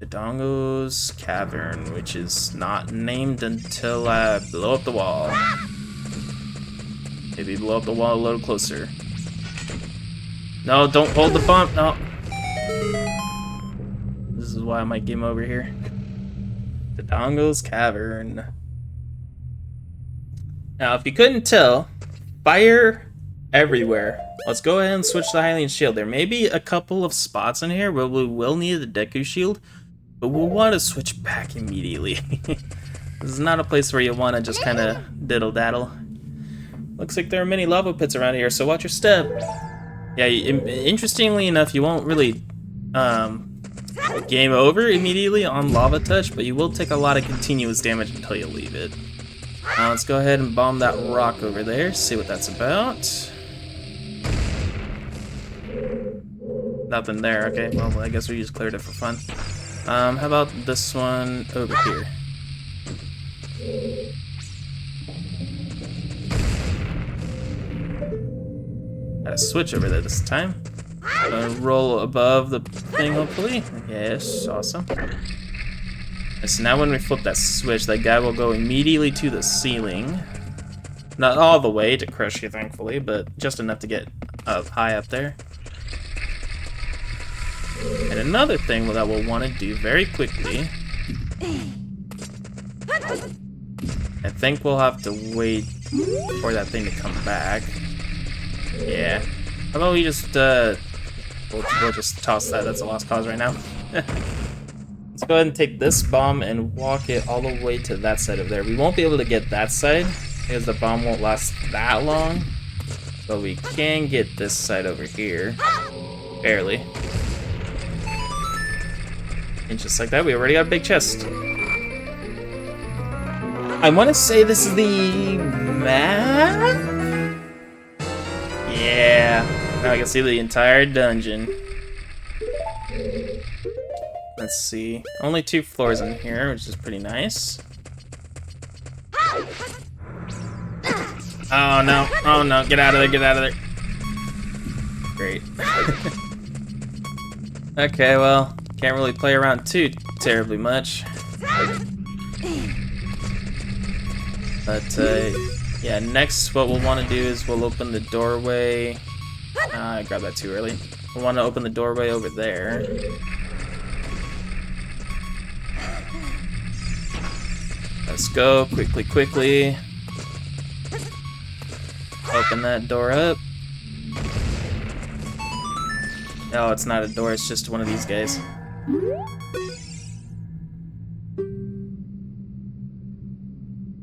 Dodongo's Cavern, which is not named until I blow up the wall. Maybe blow up the wall a little closer. No, don't hold the bump. No. This is why I might game over here. Dodongo's Cavern. Now, if you couldn't tell, fire everywhere. Let's go ahead and switch to Hylian Shield. There may be a couple of spots in here where we will need the Deku Shield, but we'll want to switch back immediately. This is not a place where you want to just kind of diddle-daddle. Looks like there are many lava pits around here, so watch your step. Yeah, interestingly enough, you won't really game over immediately on Lava Touch, but you will take a lot of continuous damage until you leave it. Let's go ahead and bomb that rock over there, see what that's about. Nothing there, okay, well, I guess we just cleared it for fun. How about this one over here? Got a switch over there this time. Roll above the thing, hopefully. Yes, awesome. And so now when we flip that switch, that guy will go immediately to the ceiling. Not all the way to crush you, thankfully, but just enough to get high up there. And another thing that we'll want to do very quickly, I think we'll have to wait for that thing to come back. Yeah. How about we just, we'll just toss that. That's a lost cause right now. Let's go ahead and take this bomb and walk it all the way to that side of there. We won't be able to get that side because the bomb won't last that long, but we can get this side over here. Barely. And just like that, we already got a big chest. I want to say this is the map? Yeah. Now I can see the entire dungeon. Let's see. Only 2 floors in here, which is pretty nice. Oh no. Oh no. Get out of there. Get out of there. Great. Okay, well, can't really play around too terribly much. But, yeah, next what we'll want to do is we'll open the doorway. I grabbed that too early. We'll want to open the doorway over there. Let's go, quickly. Open that door up. No, it's not a door, it's just one of these guys.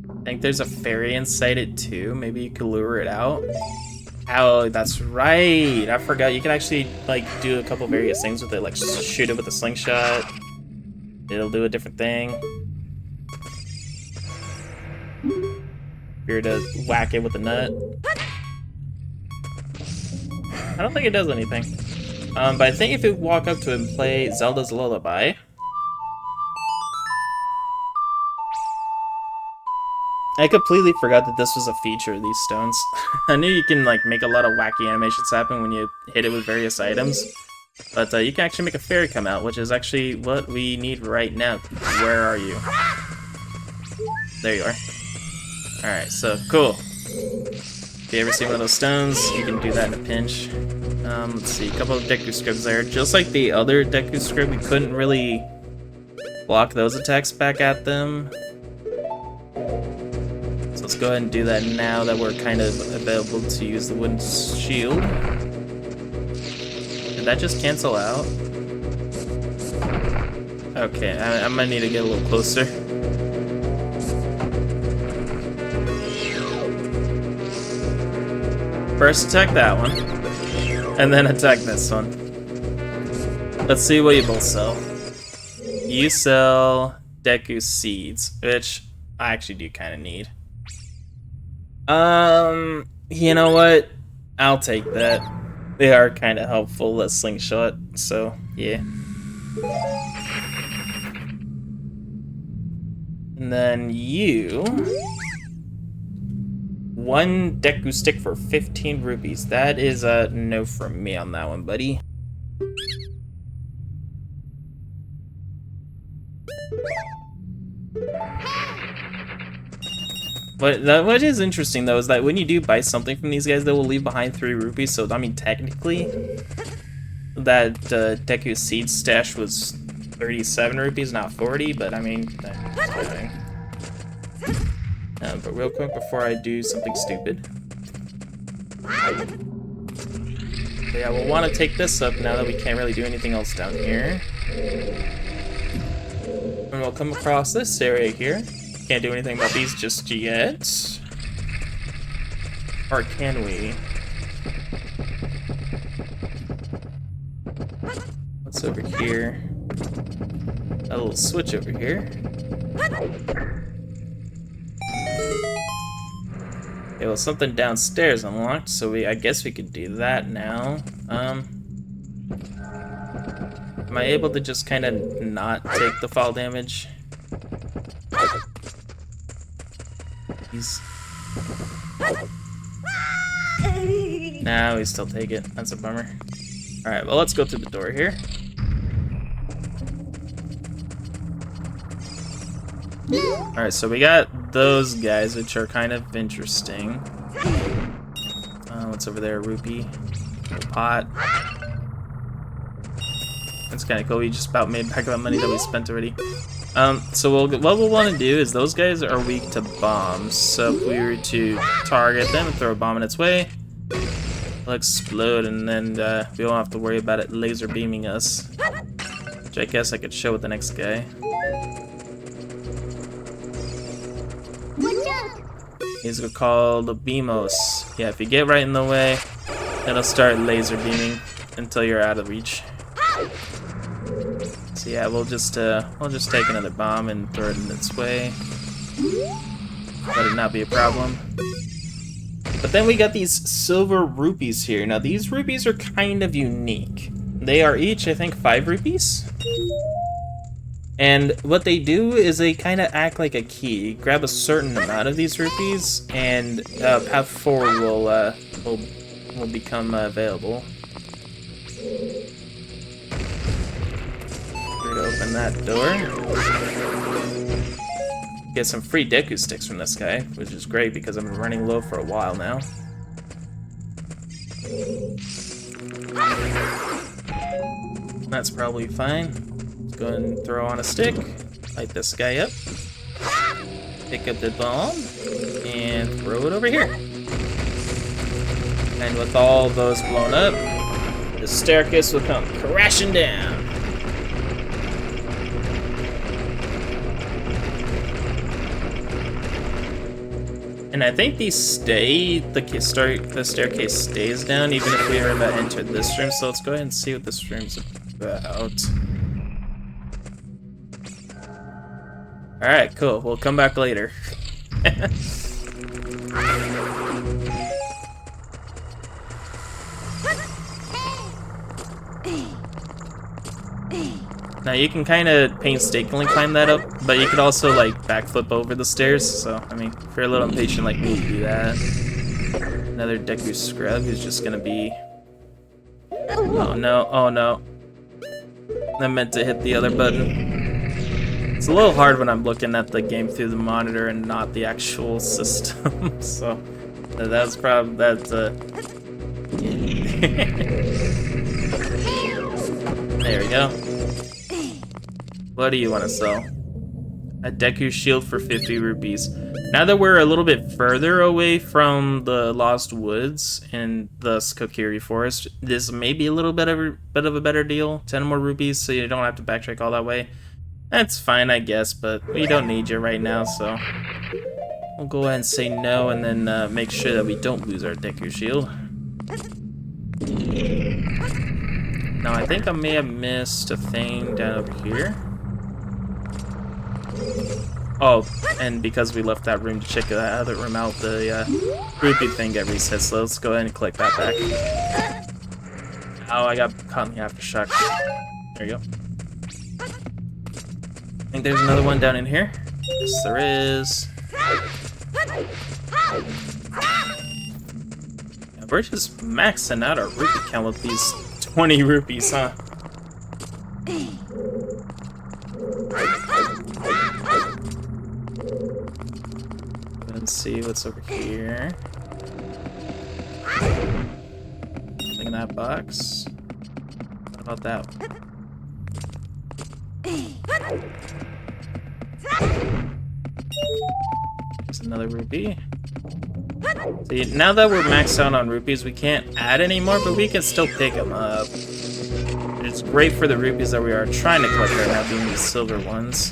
I think there's a fairy inside it too. Maybe you could lure it out. Oh, that's right. I forgot. You can actually like do a couple various things with it, like shoot it with a slingshot. It'll do a different thing. If you're to whack it with a nut. I don't think it does anything. But I think if you walk up to it and play Zelda's Lullaby. I completely forgot that this was a feature of these stones. I knew you can like make a lot of wacky animations happen when you hit it with various items. But you can actually make a fairy come out, which is actually what we need right now. Where are you? There you are. Alright, so cool. If you ever see one of those stones, you can do that in a pinch. Let's see, a couple of Deku Scribs there. Just like the other Deku Scrib, we couldn't really block those attacks back at them. So let's go ahead and do that now that we're kind of available to use the wooden shield. Did that just cancel out? Okay, I might need to get a little closer. First attack that one, and then attack this one. Let's see what you both sell. You sell Deku Seeds, which I actually do kind of need. You know what? I'll take that. They are kind of helpful, that slingshot, so yeah. And then you... 1 Deku stick for 15 rupees. That is a no from me on that one, buddy. what is interesting though is that when you do buy something from these guys, they will leave behind 3 rupees. So I mean, technically, that Deku seed stash was 37 rupees, not 40. But I mean, that's fine. But real quick before I do something stupid, but yeah, we'll want to take this up now that we can't really do anything else down here. And we'll come across this area here. Can't do anything about these just yet. Or can we? What's over here? A little switch over here. Okay, well, something downstairs unlocked, so I guess we could do that now. Am I able to just kind of not take the fall damage? He's... Nah, we still take it. That's a bummer. Alright, well, let's go through the door here. Alright, so we got those guys, which are kind of interesting. What's over there? Rupee. Pot. That's kind of cool. We just about made back the money that we spent already. So what we'll want to do is those guys are weak to bombs. So if we were to target them and throw a bomb in its way, it'll explode, and then we won't have to worry about it laser beaming us. Which I guess I could show with the next guy. These are called Beamos. Yeah, if you get right in the way, it'll start laser beaming until you're out of reach. So yeah, we'll just take another bomb and throw it in its way. Let it not be a problem. But then we got these silver rupees here. Now these rupees are kind of unique. They are each, I think, 5 rupees. And what they do is they kind of act like a key. Grab a certain amount of these rupees, and path forward will become available. We're gonna open that door. Get some free Deku sticks from this guy, which is great because I've been running low for a while now. That's probably fine. Go ahead and throw on a stick, light this guy up, pick up the bomb, and throw it over here. And with all those blown up, the staircase will come crashing down. And I think these stay, the staircase stays down even if we ever enter this room, so let's go ahead and see what this room's about. Alright, cool. We'll come back later. Now you can kind of painstakingly climb that up, but you could also like backflip over the stairs, so I mean, if you're a little impatient like me, do that. Another Deku scrub who's just gonna be... Oh no, oh no. I meant to hit the other button. It's a little hard when I'm looking at the game through the monitor and not the actual system, so that's probably, there we go. What do you want to sell? A Deku shield for 50 rupees. Now that we're a little bit further away from the Lost Woods and the Kokiri Forest, this may be a little bit of a better deal. 10 more rupees so you don't have to backtrack all that way. That's fine, I guess, but we don't need you right now, so we'll go ahead and say no and then make sure that we don't lose our Deku shield. Now, I think I may have missed a thing down over here. Oh, and because we left that room to check that other room out, the rupee thing got reset, so let's go ahead and click that back. Oh, I got caught in the aftershock. There you go. I think there's another one down in here. Yes, there is. Yeah, we're just maxing out our rupee count with these 20 rupees, huh? Let's see what's over here. Nothing in that box. What about that one? There's another rupee. See, now that we're maxed out on rupees, we can't add anymore, but we can still pick them up. It's great for the rupees that we are trying to collect right now, being the silver ones.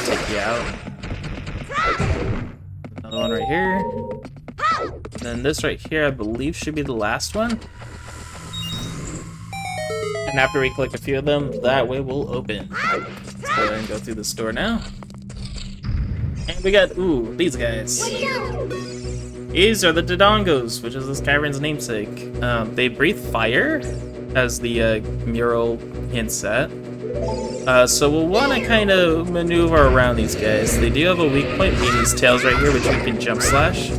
Take you out. Another one right here. And then this right here, I believe, should be the last one. And after we collect a few of them, that way we'll open. Let's go ahead and go through this door now. And we got, ooh, these guys. These are the Dodongos, which is this cavern's namesake. They breathe fire, as the mural hints at. So we'll want to kind of maneuver around these guys. They do have a weak point, being these tails right here, which we can jump slash.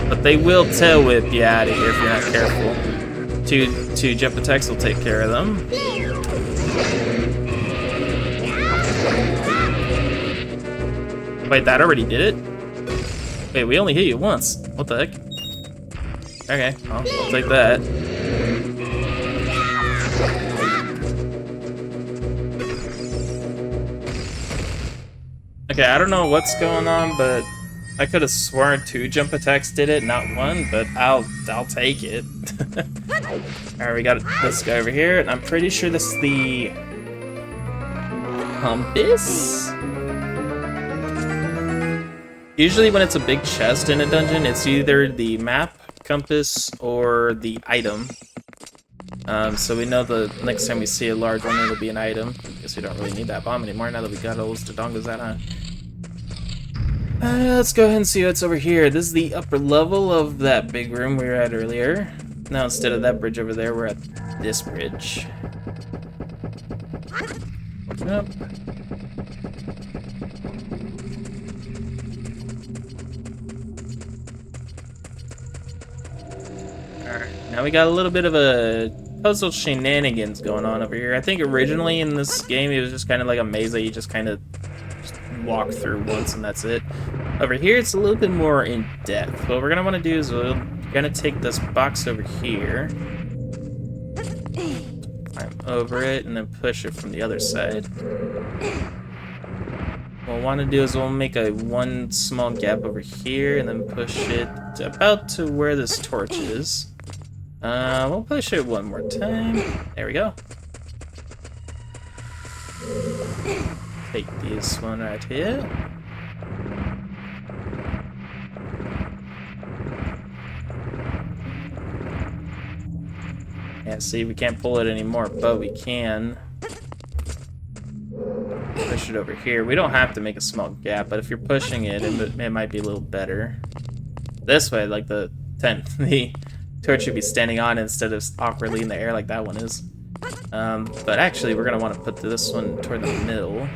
But they will tail whip you out of here if you're not careful. Two jump attacks will take care of them. Wait, that already did it? Wait, we only hit you once. What the heck? Okay, well, I'll take that. Okay, I don't know what's going on, but I could have sworn 2 jump attacks did it, not 1, but I'll take it. Alright, we got this guy over here, and I'm pretty sure this is the compass? Usually when it's a big chest in a dungeon, it's either the map, compass, or the item. So we know the next time we see a large one, it'll be an item. Guess we don't really need that bomb anymore now that we got all those Dodongos out on. Let's go ahead and see what's over here. This is the upper level of that big room we were at earlier. Now instead of that bridge over there, we're at this bridge. Open up. Alright, now we got a little bit of a puzzle shenanigans going on over here. I think originally in this game it was just kind of like a maze that you just kind of walk through once and that's it. Over here it's a little bit more in depth. What we're going to want to do is we're going to take this box over here, climb over it, and then push it from the other side. What we'll want to do is we'll make one small gap over here and then push it about to where this torch is. We'll push it one more time. There we go. Take this one right here. Yeah, see, we can't pull it anymore, but we can push it over here. We don't have to make a small gap, but if you're pushing it, it might be a little better. This way, like the torch should be standing on instead of awkwardly in the air like that one is. But actually, we're going to want to put this one toward the middle.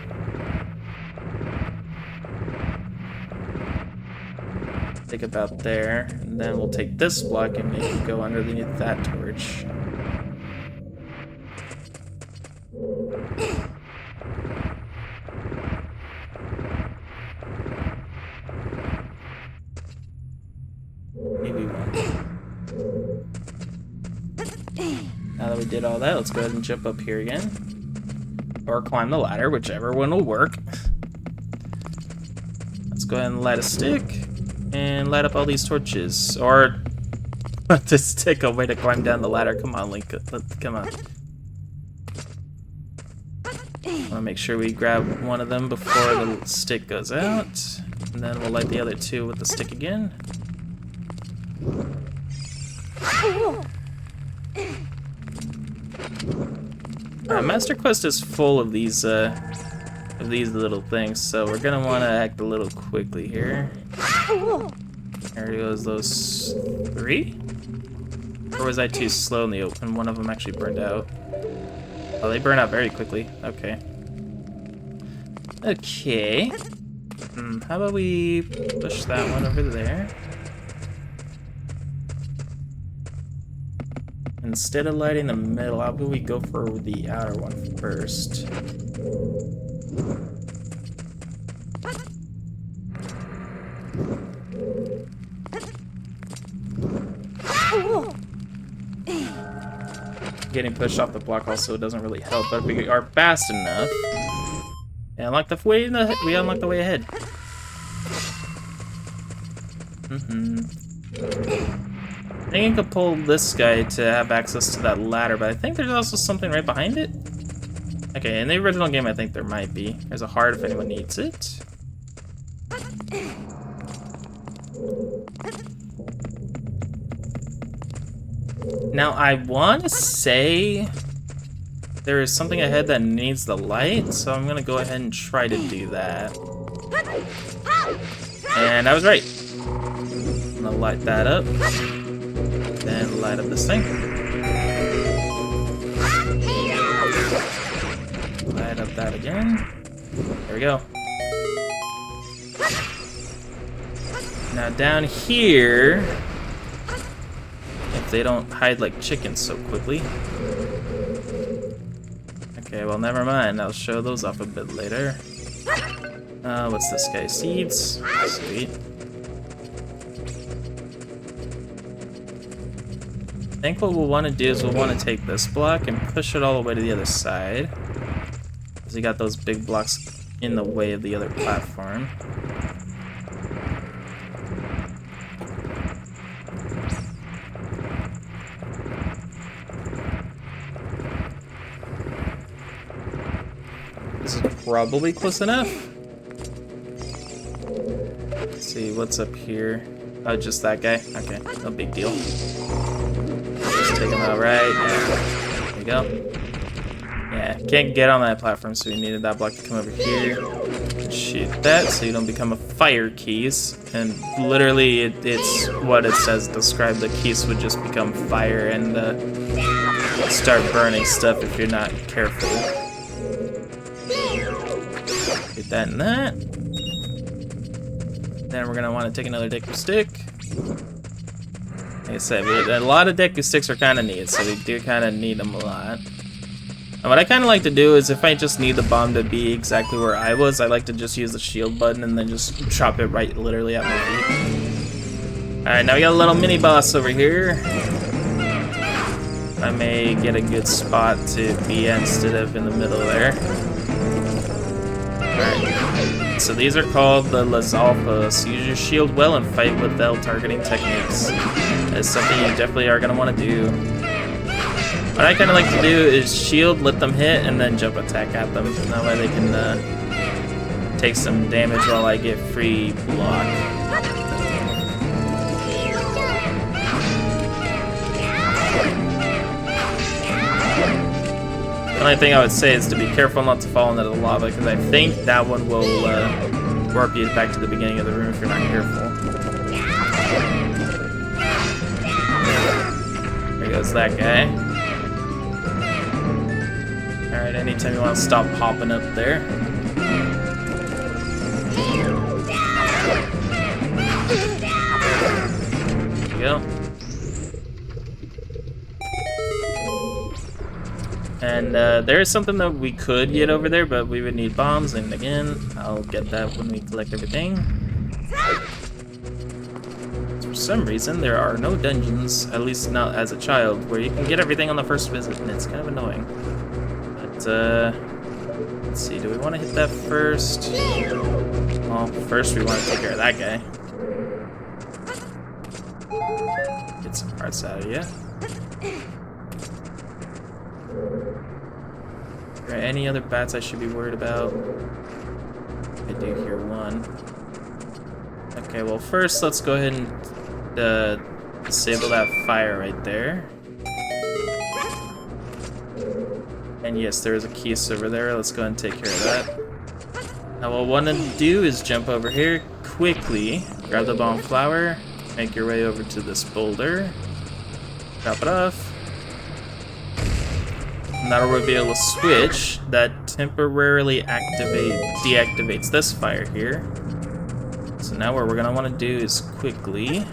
Think about there, and then we'll take this block and make it go underneath that torch. Maybe one. Now that we did all that, let's go ahead and jump up here again. Or climb the ladder, whichever one will work. Let's go ahead and light a stick. And light up all these torches. Or to stick a way to climb down the ladder. Come on, Link. Come on. I want to make sure we grab one of them before the stick goes out. And then we'll light the other two with the stick again. Master Quest is full of these little things, so we're gonna want to act a little quickly here. There goes those 3. Or was I too slow in the open? One of them actually burned out. Oh, they burn out very quickly. Okay. Okay. How about we push that one over there? Instead of lighting the middle, how about we go for the outer one first? Getting pushed off the block also doesn't really help, but if we are fast enough, and unlock the way we unlock the way ahead. I think I could pull this guy to have access to that ladder, but I think there's also something right behind it. Okay, in the original game, I think there might be. There's a heart if anyone needs it. Now, I want to say there is something ahead that needs the light, so I'm going to go ahead and try to do that. And I was right. I'm going to light that up. Then light up this thing. Light up that again. There we go. Now down here, if they don't hide like chickens so quickly. Okay, well never mind. I'll show those off a bit later. What's this guy? Seeds? Sweet. I think what we'll want to do is we'll want to take this block and push it all the way to the other side. Because we got those big blocks in the way of the other platform. This is probably close enough. Let's see, what's up here? Oh, just that guy? Okay, no big deal. Just take him out right. There we go. Yeah, can't get on that platform, so we needed that block to come over here. Shoot that, so you don't become a fire keys. And literally, it's what it says. Describe the keys would just become fire and start burning stuff if you're not careful. Get that and that. Then we're gonna want to take another Deku stick. Like I said, a lot of Deku sticks are kind of neat, so we do kind of need them a lot. And what I kind of like to do is if I just need the bomb to be exactly where I was, I like to just use the shield button and then just drop it right literally at my feet. Alright, now we got a little mini boss over here. I may get a good spot to be instead of in the middle there. Alright, so these are called the Lazalfas. Use your shield well and fight with L targeting techniques. That's something you definitely are going to want to do. What I kind of like to do is shield, let them hit, and then jump attack at them. That way they can take some damage while I get free block. The only thing I would say is to be careful not to fall into the lava, because I think that one will warp you back to the beginning of the room if you're not careful. There goes that guy. Alright, anytime you want to stop popping up there. There we go. And there is something that we could get over there, but we would need bombs, and again, I'll get that when we collect everything. For some reason, there are no dungeons, at least not as a child, where you can get everything on the first visit, and it's kind of annoying. Let's see, do we want to hit that first? Well, first we want to take care of that guy. Get some parts out of you. Are there any other bats I should be worried about? I do hear one. Okay, well first let's go ahead and disable that fire right there. And yes, there is a keys over there. Let's go ahead and take care of that. Now what I want to do is jump over here quickly, grab the bomb flower, make your way over to this boulder, drop it off, and that'll reveal a switch that temporarily deactivates this fire here. So now what we're going to want to do is quickly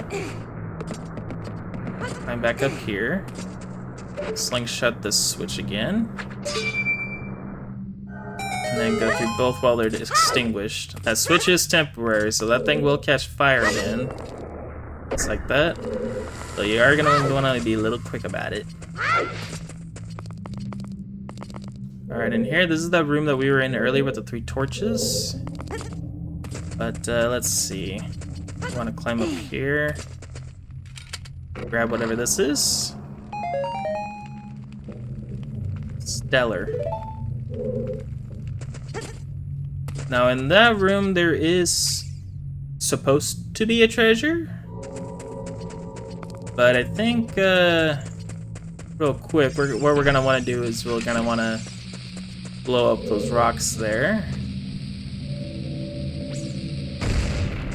climb back up here, slingshot this switch again, and then go through both while they're extinguished. That switch is temporary, so that thing will catch fire again. Just like that. So you are gonna want to be a little quick about it. Alright, in here, this is the room that we were in earlier with the 3 torches. But, let's see. I want to climb up here. Grab whatever this is. Stellar. Now, in that room, there is supposed to be a treasure. But I think, real quick, what we're gonna want to do is we're gonna want to blow up those rocks there.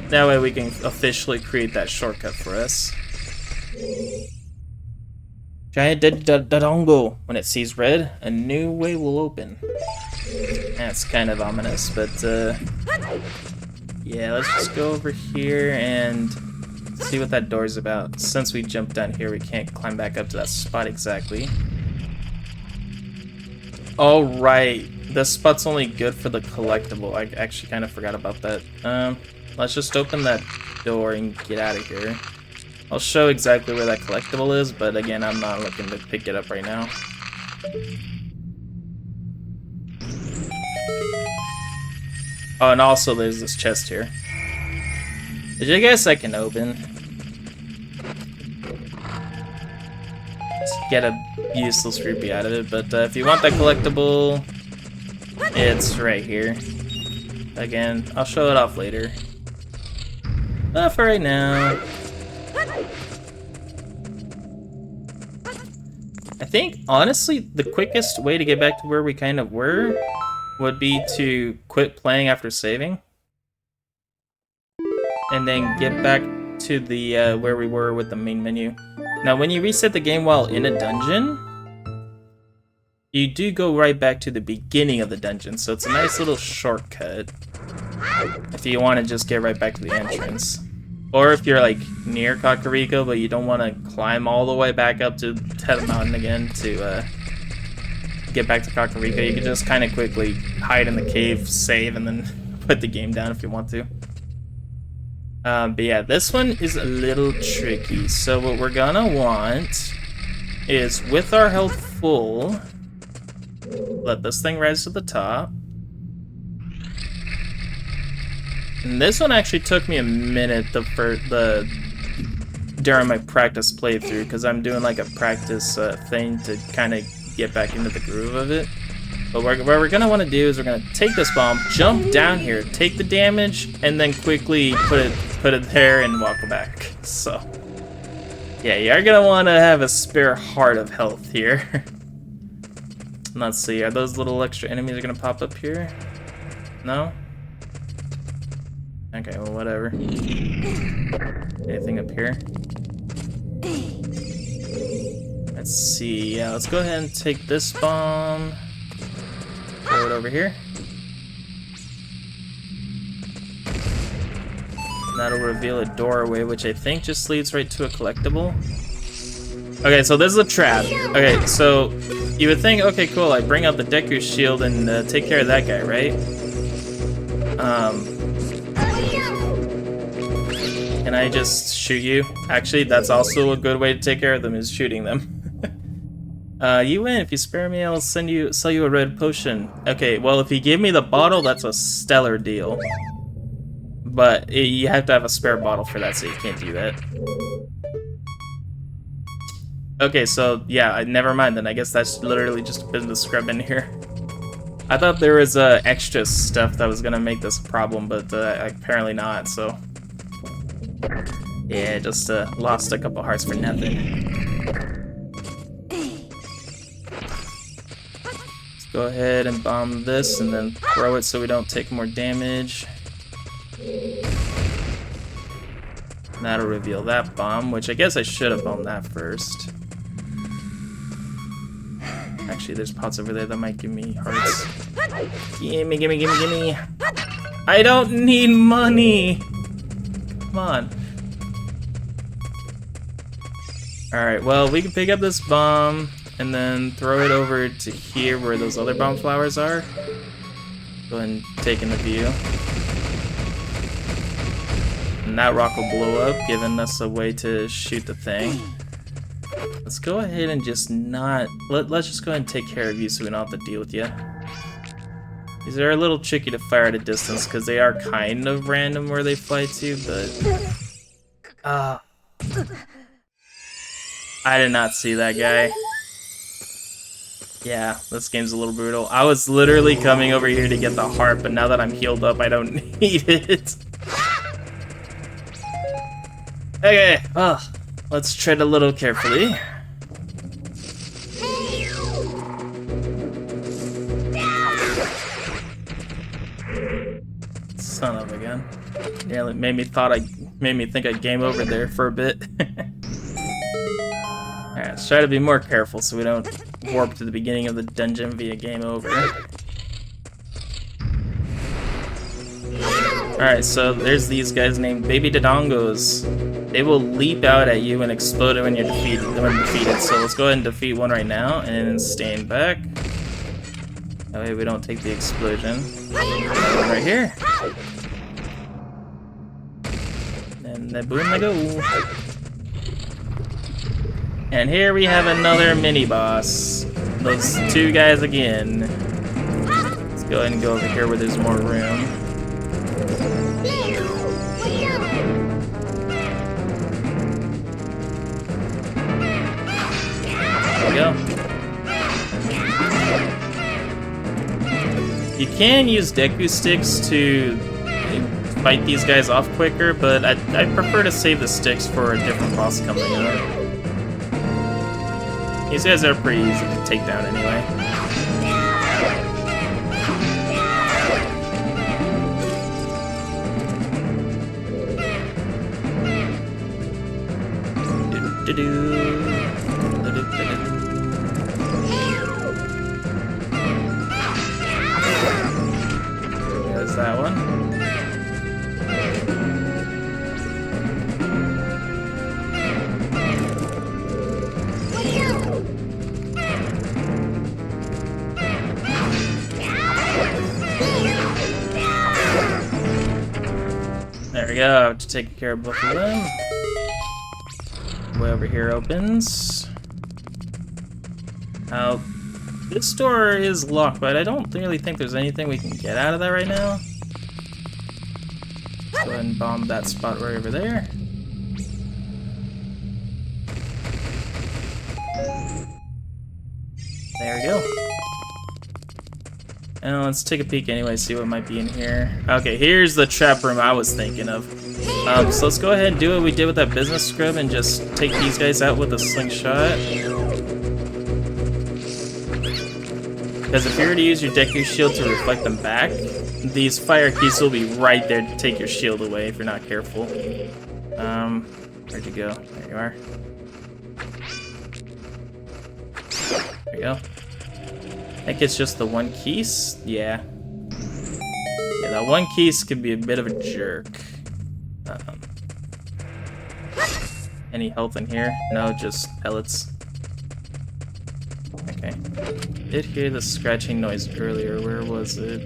That way we can officially create that shortcut for us. Giant Dodongo. When it sees red, a new way will open. That's kind of ominous, but yeah, let's just go over here and see what that door's about. Since we jumped down here, we can't climb back up to that spot exactly. Alright, this spot's only good for the collectible. I actually kind of forgot about that. Let's just open that door and get out of here. I'll show exactly where that collectible is, but again, I'm not looking to pick it up right now. Oh, and also there's this chest here, which I guess I can open. Just get a useless rupee out of it, but if you want that collectible, it's right here. Again, I'll show it off later. But for right now, I think, honestly, the quickest way to get back to where we kind of were would be to quit playing after saving. And then get back to the where we were with the main menu. Now, when you reset the game while in a dungeon, you do go right back to the beginning of the dungeon, so it's a nice little shortcut if you want to just get right back to the entrance. Or if you're like near Kakariko, but you don't want to climb all the way back up to the mountain again to get back to Kakariko, you can just kind of quickly hide in the cave, save, and then put the game down if you want to. But yeah, this one is a little tricky. So what we're gonna want is, with our health full, let this thing rise to the top. And this one actually took me a minute during my practice playthrough, because I'm doing like a practice thing to kind of get back into the groove of it. But what we're gonna want to do is we're gonna take this bomb, jump down here, take the damage, and then quickly put it there and walk back. So yeah, you're gonna want to have a spare heart of health here. Let's see, are those little extra enemies gonna pop up here? No? Okay, well, whatever. Anything up here? Let's see. Yeah, let's go ahead and take this bomb. Throw it over here. And that'll reveal a doorway, which I think just leads right to a collectible. Okay, so this is a trap. Okay, so you would think, okay, cool, I bring out the Deku shield and take care of that guy, right? Can I just shoot you? Actually, that's also a good way to take care of them, is shooting them. You win. If you spare me, I'll sell you a red potion. Okay, well, if you give me the bottle, that's a stellar deal. But you have to have a spare bottle for that, so you can't do that. Okay, so yeah, never mind then. I guess that's literally just a bit of the scrub in here. I thought there was extra stuff that was gonna make this a problem, but apparently not, so... yeah, just lost a couple hearts for nothing. Let's go ahead and bomb this and then throw it so we don't take more damage. And that'll reveal that bomb, which I guess I should have bombed that first. Actually, there's pots over there that might give me hearts. Gimme, gimme, gimme, gimme. I don't need money! Come on. Alright, well, we can pick up this bomb and then throw it over to here where those other bomb flowers are. Go ahead and take in the view. And that rock will blow up, giving us a way to shoot the thing. Let's go ahead and just not... Let's just go ahead and take care of you so we don't have to deal with you. These are a little tricky to fire at a distance because they are kind of random where they fly to, but... I did not see that guy. Yeah, this game's a little brutal. I was literally coming over here to get the heart, but now that I'm healed up, I don't need it. Okay, let's tread a little carefully. Son of a gun. Yeah, it made me think I game over there for a bit. Alright, let's try to be more careful so we don't warp to the beginning of the dungeon via game over. Alright, so there's these guys named Baby Dodongos. They will leap out at you and explode when you're defeated. So let's go ahead and defeat one right now and then stand back. That way we don't take the explosion. Another one right here. And then boom they go. And here we have another mini-boss. Those two guys again. Let's go ahead and go over here where there's more room. There we go. You can use Deku sticks to fight these guys off quicker, but I prefer to save the sticks for a different boss coming up. These guys are pretty easy to take down anyway. There's that one. There we go, I have to take care of both of them. Way over here opens. Now, this door is locked, but I don't really think there's anything we can get out of that right now. Let's go ahead and bomb that spot right over there. There we go. And let's take a peek anyway, see what might be in here. Okay, here's the trap room I was thinking of. So let's go ahead and do what we did with that business scrub and just take these guys out with a slingshot. Because if you were to use your Deku shield to reflect them back, these fire keys will be right there to take your shield away if you're not careful. Where'd you go? There you are. There you go. I think it's just the one keys. Yeah. Yeah, that one keys could be a bit of a jerk. Any health in here? No, just pellets. Okay. Did hear the scratching noise earlier. Where was it?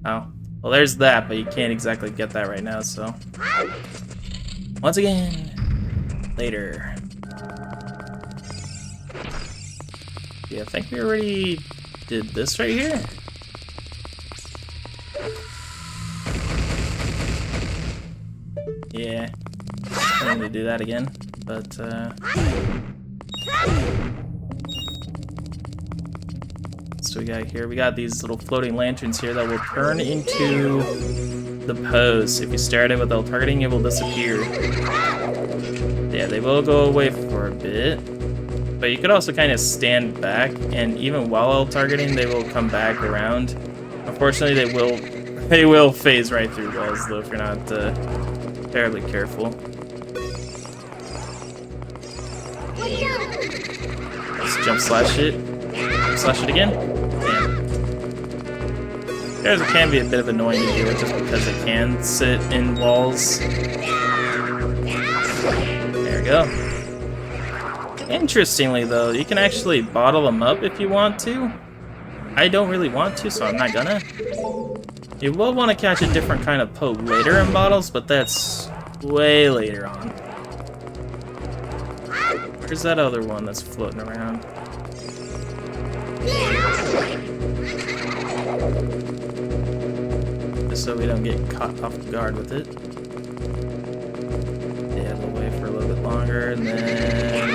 Oh. Well, there's that, but you can't exactly get that right now, so. Once again, later. Yeah, I think we already did this right here. Yeah, I need to do that again, but what do we got here? We got these little floating lanterns here that will turn into the pose. If you stare at it without targeting, it will disappear. Yeah, they will go away for a bit. But you could also kind of stand back, and even while targeting, they will come back around. Unfortunately, they will phase right through walls, though, if you're not terribly careful. Let's jump slash it. Jump slash it again. Damn. There's can be a bit of annoying to do it just because it can sit in walls. There we go. Interestingly, though, you can actually bottle them up if you want to. I don't really want to, so I'm not gonna. You will want to catch a different kind of Poe later in bottles, but that's way later on. Where's that other one that's floating around? Just so we don't get caught off guard with it. Yeah, we'll wait for a little bit longer, and then...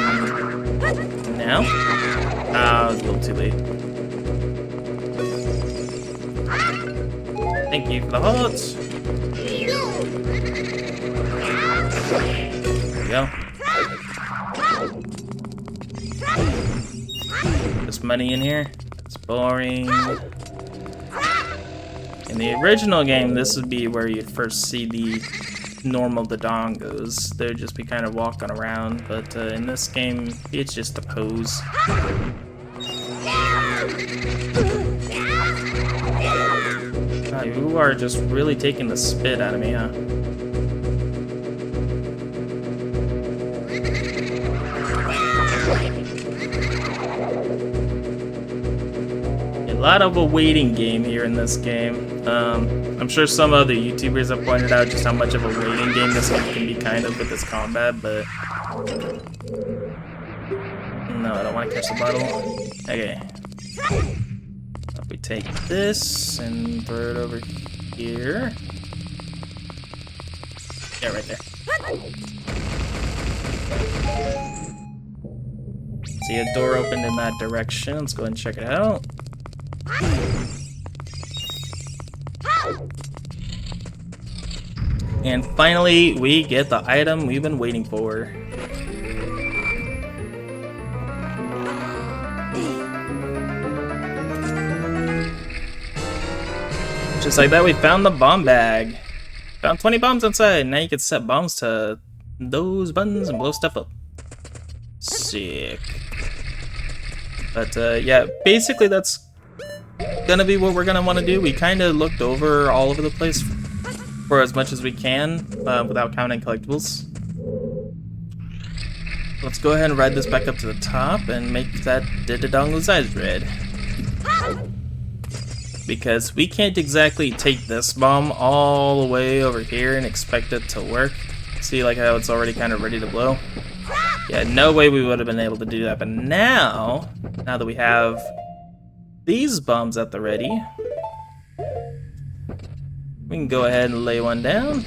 Now? Ah, it was a little too late. Thank you for the hearts. There we go. There's money in here. It's boring. In the original game, this would be where you'd first see the normal Dodongos. They'd just be kind of walking around, but in this game, it's just a pose. You are just really taking the spit out of me, huh? A lot of a waiting game here in this game. I'm sure some other YouTubers have pointed out just how much of a waiting game this game can be kind of with this combat, but... No, I don't want to catch the bottle. Okay. If we take this and throw it over here. Yeah, right there. See a door opened in that direction. Let's go ahead and check it out. And finally, we get the item we've been waiting for. Just like that, we found the bomb bag. Found 20 bombs inside. Now you can set bombs to those buttons and blow stuff up. Sick. But yeah, basically that's gonna be what we're gonna want to do. We kind of looked over all over the place for as much as we can without counting collectibles. Let's go ahead and ride this back up to the top and make that Dodongo's eyes red. Because we can't exactly take this bomb all the way over here and expect it to work. See, like how it's already kind of ready to blow? Yeah, no way we would have been able to do that. But now that we have these bombs at the ready, we can go ahead and lay one down.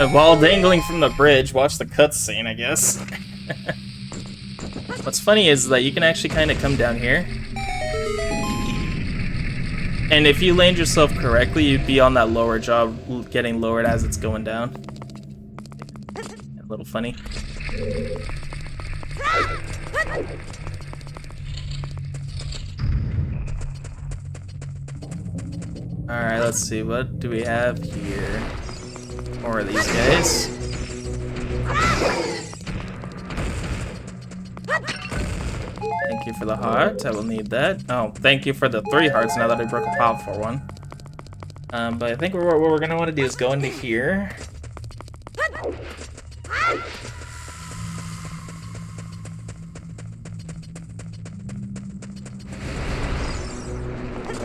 And while dangling from the bridge, watch the cutscene, I guess. What's funny is that you can actually kind of come down here. And if you land yourself correctly, you'd be on that lower jaw, getting lowered as it's going down. A little funny. Alright, let's see, what do we have here? More of these guys. Thank you for the heart, I will need that. Oh, thank you for the 3 hearts now that I broke a pop for one. But I think what we're gonna want to do is go into here.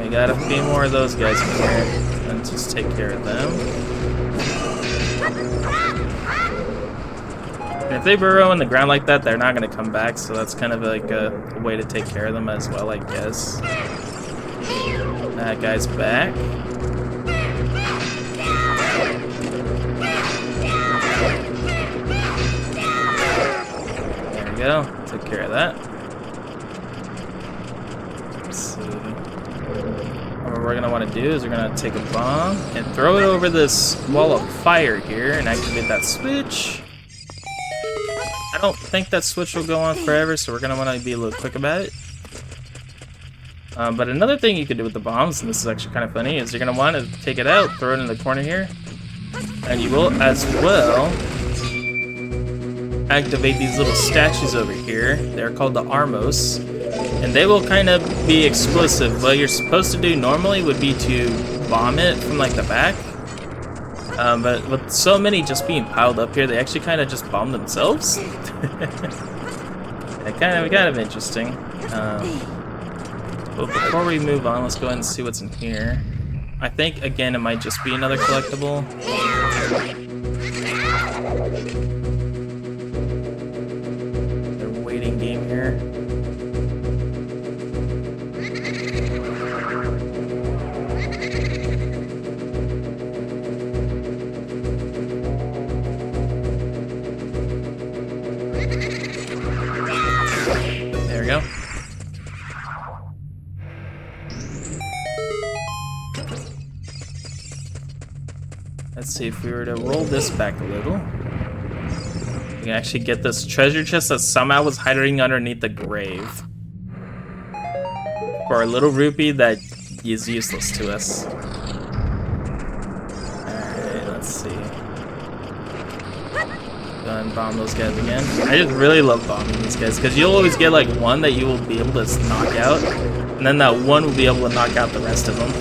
We got a few more of those guys in here. Let's just take care of them. And if they burrow in the ground like that, they're not going to come back, so that's kind of like a way to take care of them as well, I guess. That guy's back. There we go. Took care of that. Let's see. What we're going to want to do is we're going to take a bomb and throw it over this wall of fire here and activate that switch. I don't think that switch will go on forever, so we're going to want to be a little quick about it. But another thing you could do with the bombs, and this is actually kind of funny, is you're going to want to take it out, throw it in the corner here, and you will as well activate these little statues over here. They're called the Armos, and they will kind of be explosive. What you're supposed to do normally would be to bomb it from like the back. But with so many just being piled up here, they actually kind of just bomb themselves. Yeah, kind of interesting. But before we move on, let's go ahead and see what's in here. I think, again, it might just be another collectible. They're waiting game here. There we go. Let's see if we were to roll this back a little. We can actually get this treasure chest that somehow was hiding underneath the grave. For a little rupee that is useless to us. Alright, let's see. Go ahead and bomb those guys again. I just really love bombing these guys because you'll always get like one that you will be able to knock out, and then that one will be able to knock out the rest of them.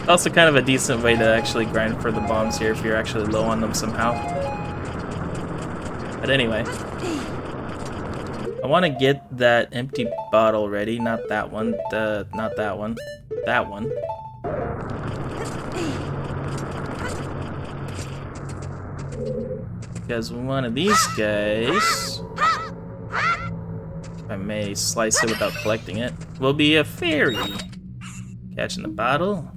Also kind of a decent way to actually grind for the bombs here if you're actually low on them somehow. But anyway. I want to get that empty bottle ready. Not that one. Not that one. That one. Because one of these guys, if I may slice it without collecting it, will be a fairy. Catching the bottle.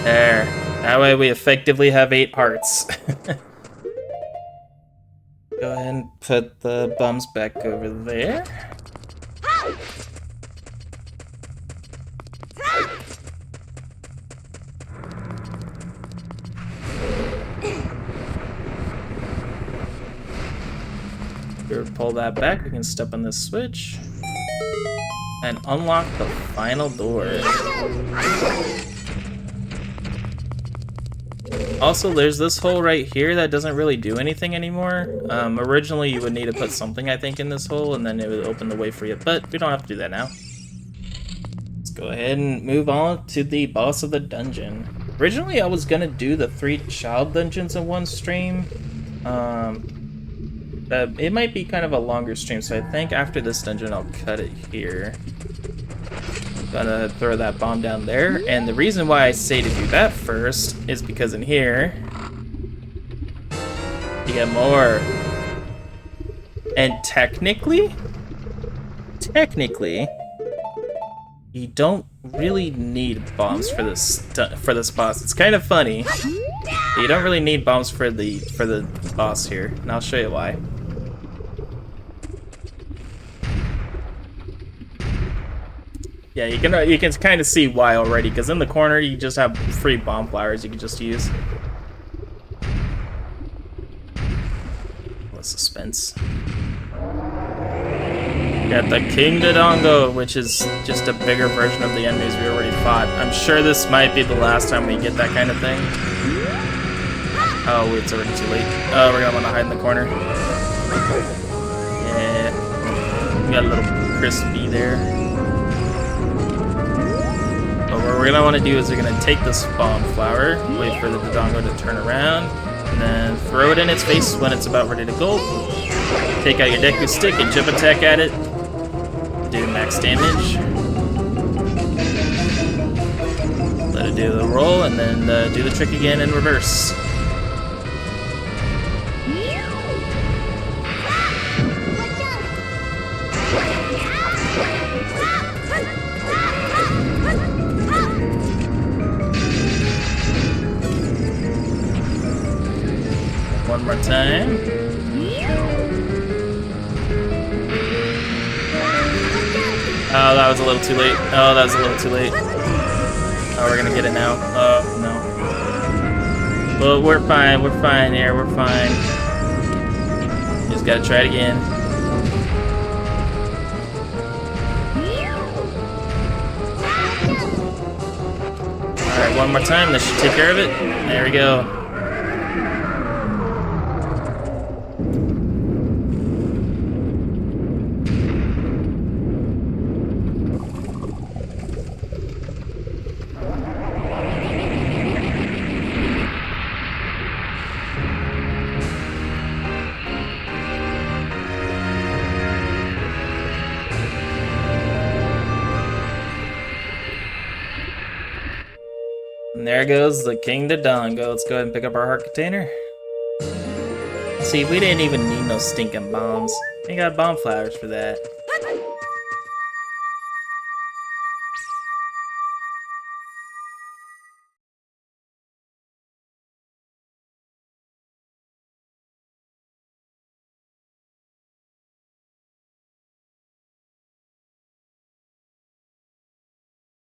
There. That way we effectively have 8 hearts. Go ahead and put the bums back over there. Here, pull that back. We can step on this switch and unlock the final door. Also, there's this hole right here that doesn't really do anything anymore. Originally, you would need to put something, I think, in this hole, and then it would open the way for you, but we don't have to do that now. Let's go ahead and move on to the boss of the dungeon. Originally, I was gonna do the 3 child dungeons in one stream. It might be kind of a longer stream, so I think after this dungeon, I'll cut it here. Gonna throw that bomb down there, and the reason why I say to do that first is because in here you get more. And technically you don't really need bombs for this boss. It's kind of funny. You don't really need bombs for the boss here, and I'll show you why. Yeah, you can kind of see why already, because in the corner you just have free bomb flowers you can just use. What suspense. Got the King Dodongo, which is just a bigger version of the enemies we already fought. I'm sure this might be the last time we get that kind of thing. Oh, it's already too late. Oh, we're gonna want to hide in the corner. Yeah, we got a little crispy there. But what we're gonna want to do is we're gonna take this bomb flower, wait for the Dodongo to turn around, and then throw it in its face when it's about ready to go. Take out your Deku stick and jump attack at it. Do max damage. Let it do the roll, and then do the trick again in reverse. One more time. Oh, that was a little too late. Oh, that was a little too late. Oh, we're gonna get it now. Oh, no. Well, we're fine here, we're fine. Just gotta try it again. Alright, one more time, this should take care of it. There we go. And there goes the King Dodongo. Let's go ahead and pick up our heart container. See, we didn't even need no stinking bombs. We got bomb flowers for that.